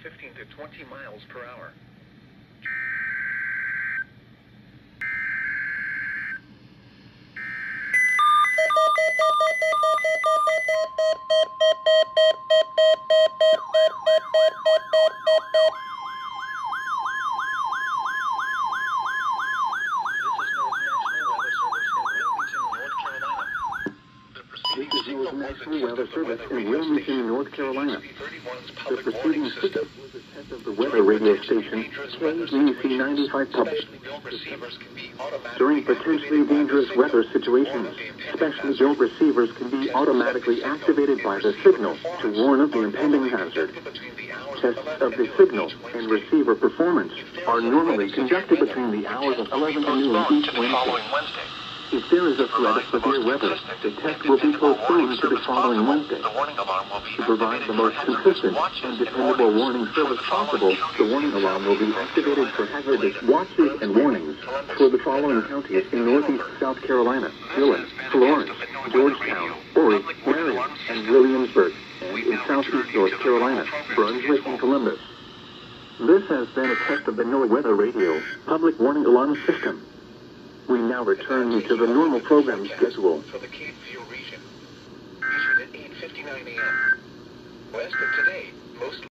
15 to 20 miles per hour. This is NOAA's National Weather Service in Wilmington, North Carolina. The preceding system was a test of the weather radio station KEC95 published. During potentially dangerous weather situations, specially built receivers can be automatically activated by the signal to warn of the impending hazard. Tests of the signal and receiver performance are normally conducted between the hours of 11 to noon each Wednesday. If there is a threat of severe weather, the test will be postponed to the following Wednesday. To provide the most consistent and dependable warning service possible, the warning alarm will be activated for hazardous watches and warnings for the following counties in northeast South Carolina: Dillon, Florence, Georgetown, Horry, Marion, and Williamsburg, and in southeast North Carolina, Brunswick and Columbus. This has been a test of the NOAA Weather Radio Public Warning Alarm System. We now return you to the normal program schedule. For the Cape View region, issued at 8:59 a.m. West of today, most